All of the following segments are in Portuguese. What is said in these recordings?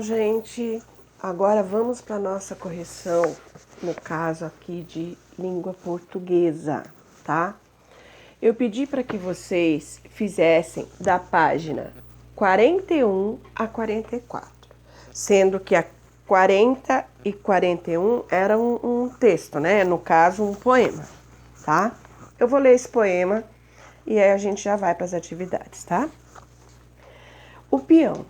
Bom, gente, agora vamos para a nossa correção, no caso aqui de língua portuguesa, tá? Eu pedi para que vocês fizessem da página 41 a 44, sendo que a 40 e 41 era um texto, né? No caso, um poema, tá? Eu vou ler esse poema e aí a gente já vai para as atividades, tá? O peão.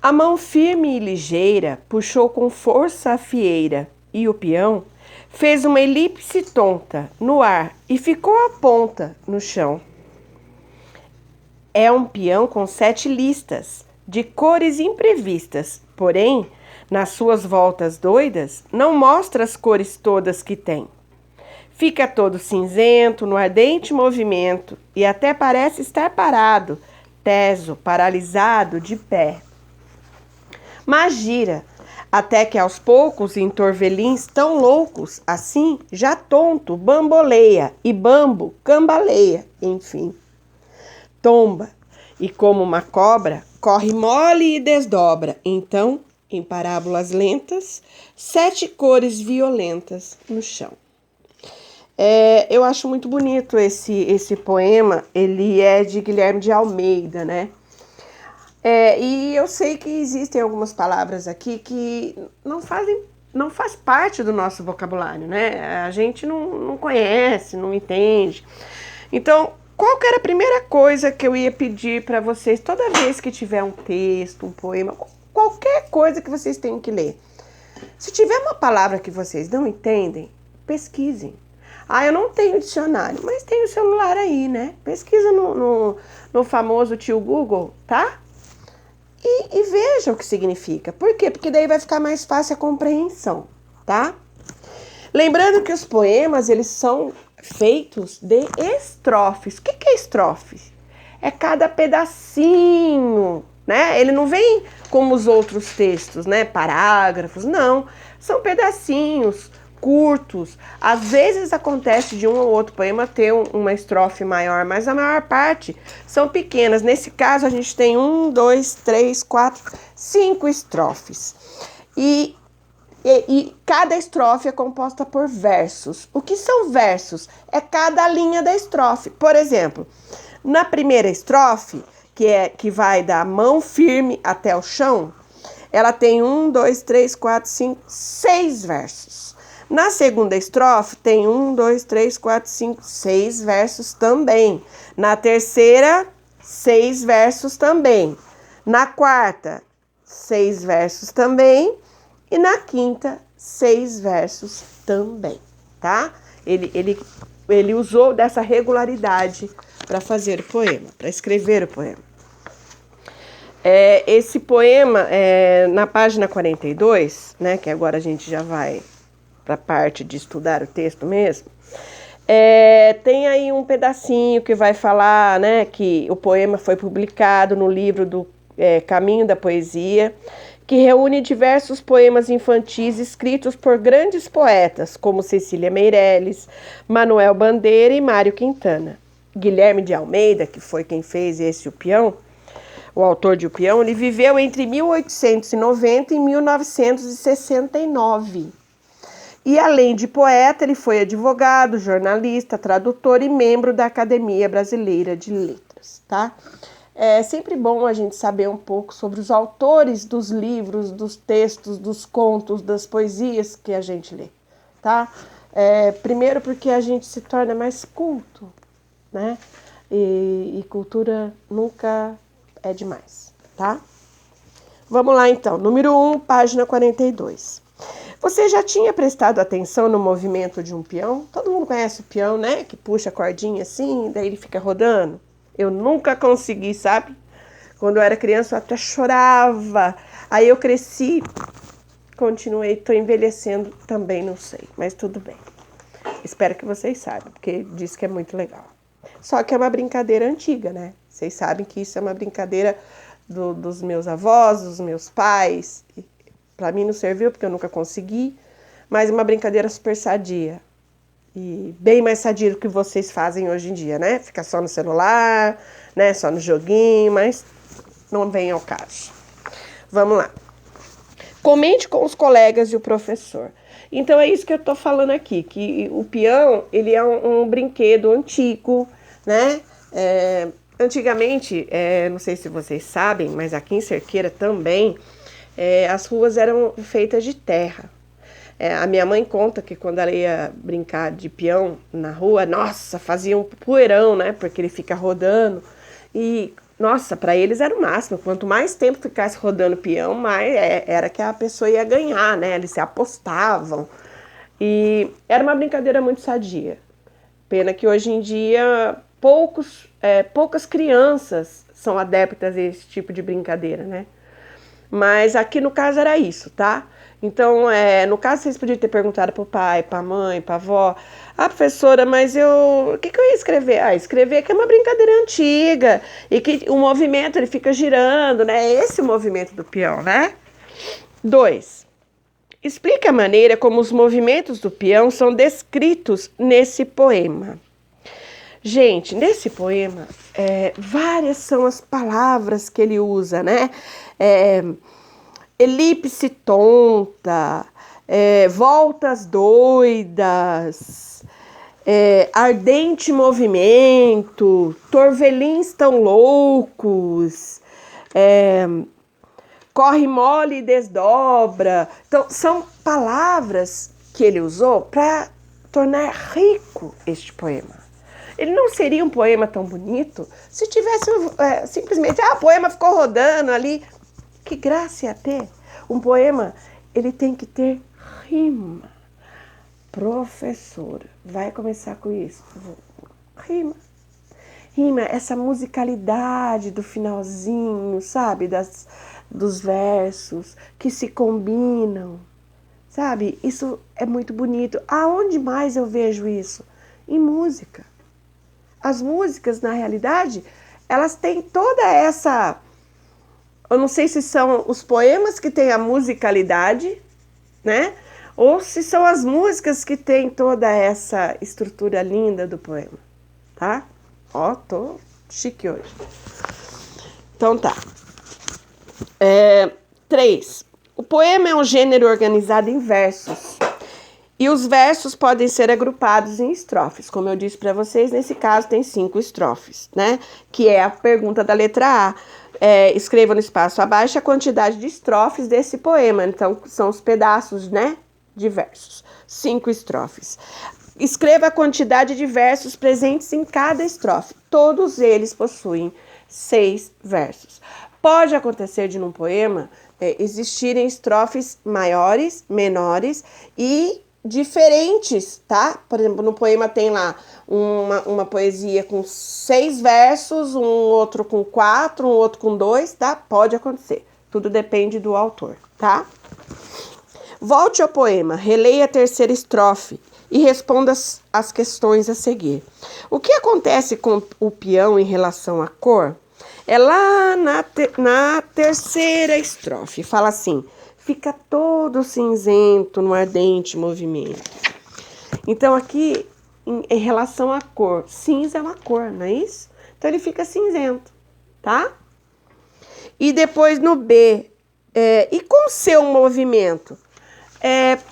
A mão firme e ligeira puxou com força a fieira, e o peão fez uma elipse tonta no ar e ficou a ponta no chão. É um peão com 7 listas, de cores imprevistas, porém, nas suas voltas doidas, não mostra as cores todas que tem. Fica todo cinzento no ardente movimento e até parece estar parado, teso, paralisado, de pé. Mas gira, até que aos poucos em torvelins tão loucos, assim, já tonto, bamboleia, e bambo, cambaleia, enfim. Tomba, e como uma cobra, corre mole e desdobra, então, em parábolas lentas, 7 cores violentas no chão. Eu acho muito bonito esse poema, ele é de Guilherme de Almeida, né? E eu sei que existem algumas palavras aqui que não faz parte do nosso vocabulário, né? A gente não conhece, não entende. Então, qual que era a primeira coisa que eu ia pedir para vocês toda vez que tiver um texto, um poema, qualquer coisa que vocês tenham que ler? Se tiver uma palavra que vocês não entendem, pesquisem. Eu não tenho dicionário, mas tem o celular aí, né? Pesquisa no famoso tio Google, tá? E veja o que significa. Por quê? Porque daí vai ficar mais fácil a compreensão, tá? Lembrando que os poemas, eles são feitos de estrofes. O que é estrofe? É cada pedacinho, né? Ele não vem como os outros textos, né? Parágrafos, não. São pedacinhos curtos. Às vezes acontece de um ou outro poema ter uma estrofe maior, mas a maior parte são pequenas. Nesse caso, a gente tem 1, 2, 3, 4, 5 estrofes. E cada estrofe é composta por versos. O que são versos? É cada linha da estrofe. Por exemplo, na primeira estrofe, que vai da mão firme até o chão, ela tem 1, 2, 3, 4, 5, 6 versos. Na segunda estrofe tem 1, 2, 3, 4, 5, 6 versos também. Na terceira, 6 versos também. Na quarta, 6 versos também. E na quinta, 6 versos também, tá? Ele usou dessa regularidade para fazer o poema, para escrever o poema. Esse poema, na página 42, né, que agora a gente já vai para a parte de estudar o texto mesmo, tem aí um pedacinho que vai falar, né, que o poema foi publicado no livro do Caminho da Poesia, que reúne diversos poemas infantis escritos por grandes poetas, como Cecília Meirelles, Manuel Bandeira e Mário Quintana. Guilherme de Almeida, que foi quem fez O Peão, o autor de O Peão, ele viveu entre 1890 e 1969. E além de poeta, ele foi advogado, jornalista, tradutor e membro da Academia Brasileira de Letras, tá? É sempre bom a gente saber um pouco sobre os autores dos livros, dos textos, dos contos, das poesias que a gente lê, tá? Primeiro porque a gente se torna mais culto, né? E cultura nunca é demais, tá? Vamos lá então, número 1, página 42. Você já tinha prestado atenção no movimento de um peão? Todo mundo conhece o peão, né? Que puxa a cordinha assim, daí ele fica rodando. Eu nunca consegui, sabe? Quando eu era criança, eu até chorava. Aí eu cresci, continuei, tô envelhecendo, também não sei, mas tudo bem. Espero que vocês saibam, porque diz que é muito legal. Só que é uma brincadeira antiga, né? Vocês sabem que isso é uma brincadeira dos meus avós, dos meus pais. Para mim não serviu, porque eu nunca consegui, mas é uma brincadeira super sadia. E bem mais sadia do que vocês fazem hoje em dia, né? Fica só no celular, né? Só no joguinho, mas não vem ao caso. Vamos lá. Comente com os colegas e o professor. Então é isso que eu tô falando aqui, que o peão, ele é um brinquedo antigo, né? Antigamente, não sei se vocês sabem, mas aqui em Cerqueira também, as ruas eram feitas de terra. A minha mãe conta que quando ela ia brincar de peão na rua, nossa, fazia um poeirão, né? Porque ele fica rodando. E, nossa, para eles era o máximo. Quanto mais tempo ficasse rodando peão, mais era que a pessoa ia ganhar, né? Eles se apostavam. E era uma brincadeira muito sadia. Pena que hoje em dia poucas crianças são adeptas a esse tipo de brincadeira, né? Mas aqui no caso era isso, tá? Então, no caso, vocês podiam ter perguntado pro pai, pra mãe, pra avó. Ah, professora, mas o que eu ia escrever? Ah, escrever que é uma brincadeira antiga e que o movimento ele fica girando, né? Esse é o movimento do peão, né? 2. Explique a maneira como os movimentos do peão são descritos nesse poema. Gente, nesse poema, várias são as palavras que ele usa, né? Elipse tonta, voltas doidas, ardente movimento, torvelins tão loucos, corre mole e desdobra. Então, são palavras que ele usou para tornar rico este poema. Ele não seria um poema tão bonito se tivesse simplesmente, o poema ficou rodando ali. Que graça ia ter? Um poema, ele tem que ter rima. Professora, vai começar com isso. Rima. Rima, essa musicalidade do finalzinho, sabe? Dos versos que se combinam. Sabe? Isso é muito bonito. Aonde mais eu vejo isso? Em música. As músicas, na realidade, elas têm toda essa... Eu não sei se são os poemas que têm a musicalidade, né? Ou se são as músicas que têm toda essa estrutura linda do poema, tá? Ó, tô chique hoje. Então tá. 3. O poema é um gênero organizado em versos. E os versos podem ser agrupados em estrofes. Como eu disse para vocês, nesse caso tem 5 estrofes, né? Que é a pergunta da letra A. Escreva no espaço abaixo a quantidade de estrofes desse poema. Então, são os pedaços, né? De versos. 5 estrofes. Escreva a quantidade de versos presentes em cada estrofe. Todos eles possuem 6 versos. Pode acontecer de num poema existirem estrofes maiores, menores e diferentes, tá? Por exemplo, no poema tem lá uma poesia com 6 versos, um outro com 4, um outro com 2, tá? Pode acontecer. Tudo depende do autor, tá? Volte ao poema, releia a terceira estrofe e responda as questões a seguir. O que acontece com o peão em relação à cor? É lá na terceira estrofe. Fala assim: fica todo cinzento no ardente movimento. Então, aqui, em relação à cor, cinza é uma cor, não é isso? Então, ele fica cinzento, tá? E depois no B, e com o seu movimento?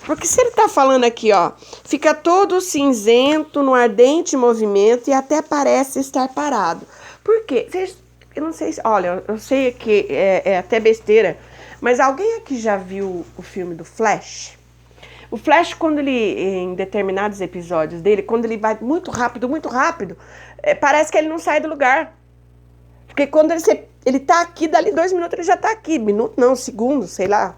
Porque se ele tá falando aqui, ó, fica todo cinzento no ardente movimento e até parece estar parado. Por quê? Eu não sei, olha, eu sei que é até besteira, mas alguém aqui já viu o filme do Flash? O Flash, quando ele, em determinados episódios dele, quando ele vai muito rápido, parece que ele não sai do lugar. Porque quando ele tá aqui, dali 2 minutos ele já tá aqui. Minuto não, segundo, sei lá.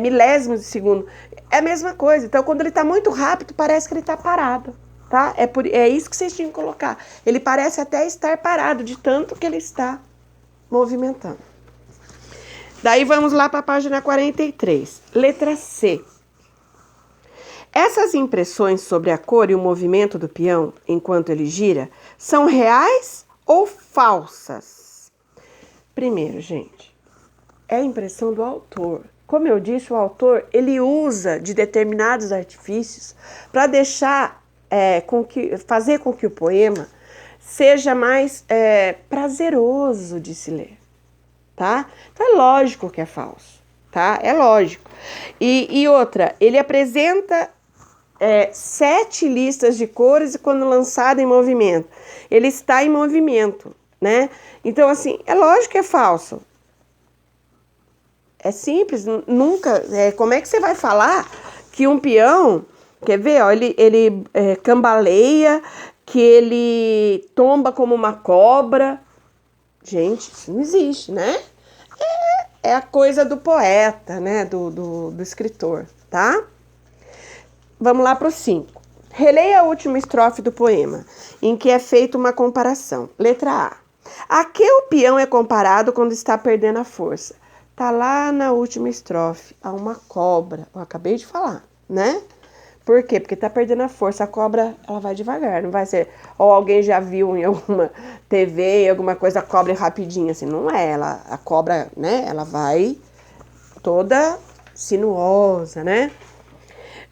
Milésimos de segundo. É a mesma coisa. Então, quando ele tá muito rápido, parece que ele tá parado. Tá? É isso que vocês tinham que colocar. Ele parece até estar parado, de tanto que ele está movimentando. Daí vamos lá para a página 43. Letra C. Essas impressões sobre a cor e o movimento do peão, enquanto ele gira, são reais ou falsas? Primeiro, gente, é a impressão do autor. Como eu disse, o autor, ele usa de determinados artifícios para deixar fazer com que o poema seja mais prazeroso de se ler, tá? Então é lógico que é falso, tá? É lógico. E outra, ele apresenta 7 listas de cores e quando lançado em movimento. Ele está em movimento, né? Então, assim, é lógico que é falso. É simples, nunca... como é que você vai falar que um peão... Quer ver, ó, ele cambaleia, que ele tomba como uma cobra. Gente, isso não existe, né? É a coisa do poeta, né? Do escritor, tá? Vamos lá para o 5. Releia a última estrofe do poema, em que é feita uma comparação. Letra A. A que o peão é comparado quando está perdendo a força? Tá lá na última estrofe, a uma cobra. Eu acabei de falar, né? Por quê? Porque tá perdendo a força. A cobra, ela vai devagar, não vai ser... Ou alguém já viu em alguma TV, alguma coisa, a cobra rapidinho, assim. Não é, a cobra, né? Ela vai toda sinuosa, né?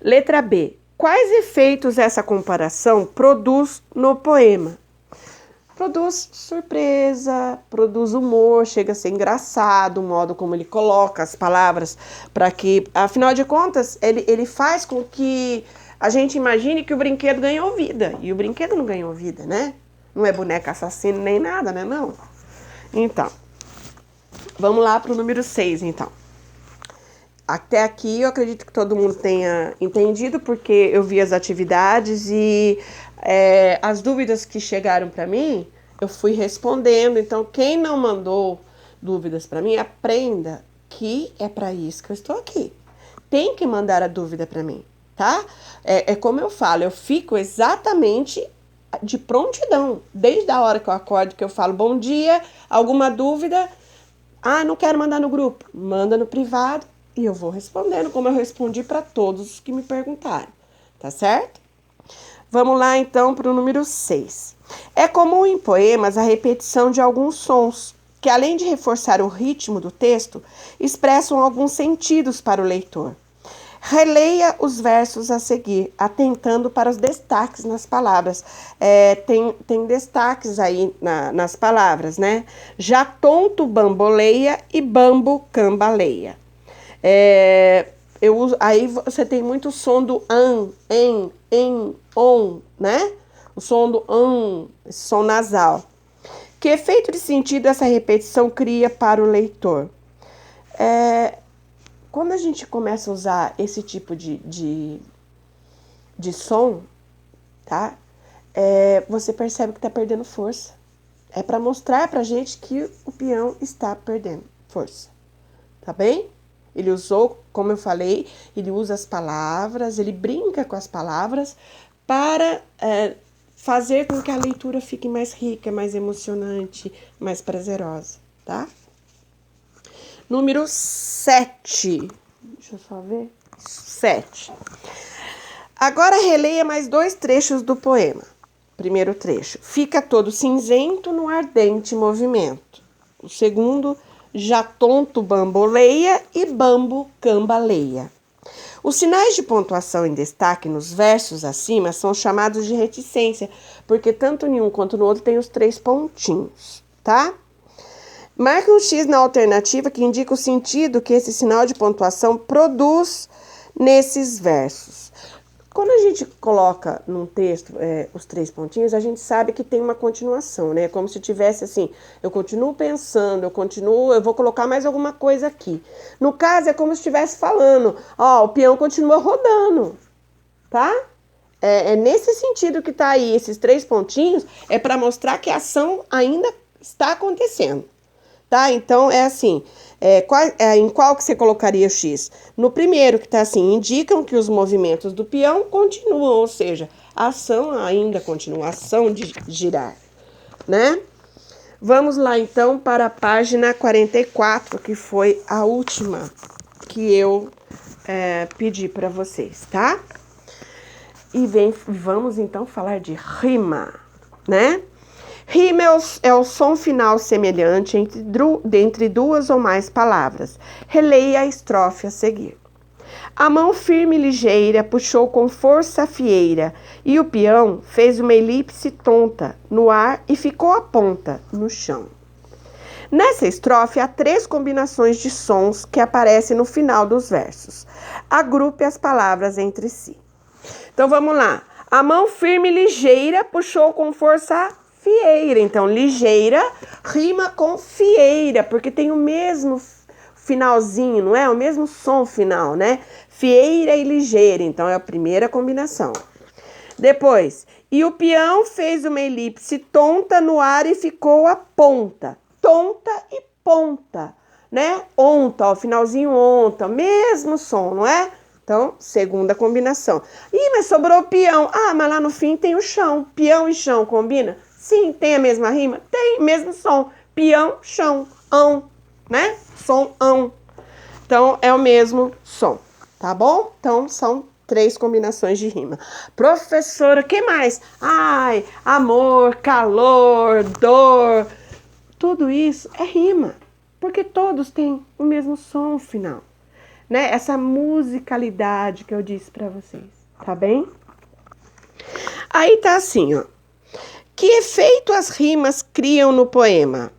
Letra B. Quais efeitos essa comparação produz no poema? Produz surpresa, produz humor, chega a ser engraçado o modo como ele coloca as palavras para que, afinal de contas, ele faz com que a gente imagine que o brinquedo ganhou vida. E o brinquedo não ganhou vida, né? Não é boneca assassino nem nada, né? Não. Então, vamos lá para o número 6, então. Até aqui eu acredito que todo mundo tenha entendido, porque eu vi as atividades e as dúvidas que chegaram para mim, eu fui respondendo. Então, quem não mandou dúvidas para mim, aprenda que é para isso que eu estou aqui. Tem que mandar a dúvida para mim, tá? É como eu falo, eu fico exatamente de prontidão. Desde a hora que eu acordo, que eu falo bom dia, alguma dúvida... não quero mandar no grupo. Manda no privado e eu vou respondendo, como eu respondi para todos os que me perguntaram. Tá certo? Vamos lá, então, para o número 6. É comum em poemas a repetição de alguns sons, que além de reforçar o ritmo do texto, expressam alguns sentidos para o leitor. Releia os versos a seguir, atentando para os destaques nas palavras. Tem destaques aí nas palavras, né? Já tonto bamboleia e bambo cambaleia. Aí você tem muito o som do em, on, né? O som do esse som nasal. Que efeito de sentido essa repetição cria para o leitor? Quando a gente começa a usar esse tipo de som, tá? Você percebe que está perdendo força. É para mostrar pra gente que o peão está perdendo força. Tá bem? Ele usou, como eu falei, ele usa as palavras, ele brinca com as palavras para fazer com que a leitura fique mais rica, mais emocionante, mais prazerosa, tá? Número 7. Deixa eu só ver. 7. Agora releia mais 2 trechos do poema. Primeiro trecho. Fica todo cinzento no ardente movimento. O segundo, já tonto bamboleia e bambo cambaleia. Os sinais de pontuação em destaque nos versos acima são chamados de reticência, porque tanto em um quanto no outro tem os 3 pontinhos, tá? Marque um X na alternativa que indica o sentido que esse sinal de pontuação produz nesses versos. Quando a gente coloca num texto os 3 pontinhos, a gente sabe que tem uma continuação, né? Como se tivesse assim, eu continuo pensando, eu vou colocar mais alguma coisa aqui. No caso, é como se estivesse falando, o peão continua rodando, tá? É nesse sentido que tá aí, esses 3 pontinhos, é para mostrar que a ação ainda está acontecendo. Tá? Então, é assim, em qual que você colocaria o X? No primeiro, que tá assim, indicam que os movimentos do peão continuam, ou seja, a ação ainda continua, a ação de girar, né? Vamos lá, então, para a página 44, que foi a última que eu pedi para vocês, tá? E vamos, então, falar de rima, né? Rima é o som final semelhante entre 2 ou mais palavras. Releia a estrofe a seguir. A mão firme e ligeira puxou com força a fieira, e o peão fez uma elipse tonta no ar e ficou a ponta no chão. Nessa estrofe, há 3 combinações de sons que aparecem no final dos versos. Agrupe as palavras entre si. Então, vamos lá. A mão firme e ligeira puxou com força a fieira. Então, ligeira rima com fieira, porque tem o mesmo finalzinho, não é? O mesmo som final, né? Fieira e ligeira. Então, é a primeira combinação. Depois, e o peão fez uma elipse tonta no ar e ficou a ponta. Tonta e ponta, né? Onta, ó, finalzinho onta, mesmo som, não é? Então, segunda combinação. Ih, mas sobrou peão. Ah, mas lá no fim tem o chão. Peão e chão combina? Sim, tem a mesma rima? Tem, mesmo som. Peão, chão, ão, né? Som, ão. Então, é o mesmo som, tá bom? Então, são 3 combinações de rima. Professora, o que mais? Ai, amor, calor, dor. Tudo isso é rima, porque todos têm o mesmo som final, né? Essa musicalidade que eu disse para vocês, tá bem? Aí tá assim, ó. Que efeito as rimas criam no poema?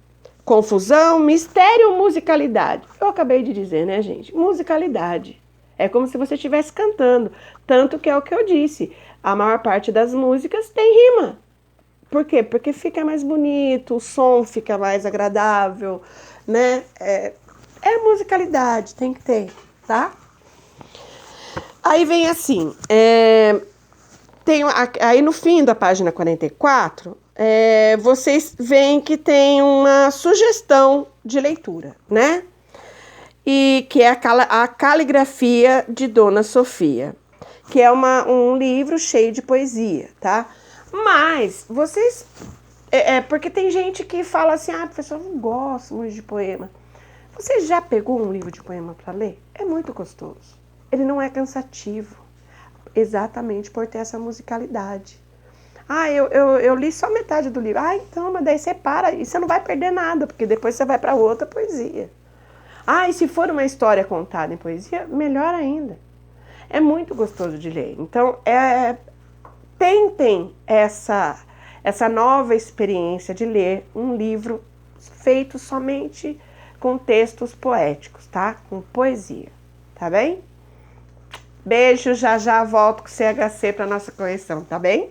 Confusão, mistério, musicalidade. Eu acabei de dizer, né, gente? Musicalidade. É como se você estivesse cantando. Tanto que é o que eu disse. A maior parte das músicas tem rima. Por quê? Porque fica mais bonito, o som fica mais agradável, né? É musicalidade, tem que ter, tá? Aí vem assim, aí no fim da página 44, vocês veem que tem uma sugestão de leitura, né? E que é a Caligrafia de Dona Sofia, que é um livro cheio de poesia, tá? Mas vocês... porque tem gente que fala assim, professor, eu não gosto muito de poema. Você já pegou um livro de poema para ler? É muito gostoso. Ele não é cansativo, exatamente por ter essa musicalidade. Eu li só metade do livro. Então, mas daí você para e você não vai perder nada, porque depois você vai para outra poesia. E se for uma história contada em poesia, melhor ainda. É muito gostoso de ler. Então, tentem essa nova experiência de ler um livro feito somente com textos poéticos, tá? Com poesia, tá bem? Beijo, já volto com o CHC para nossa correção, tá bem?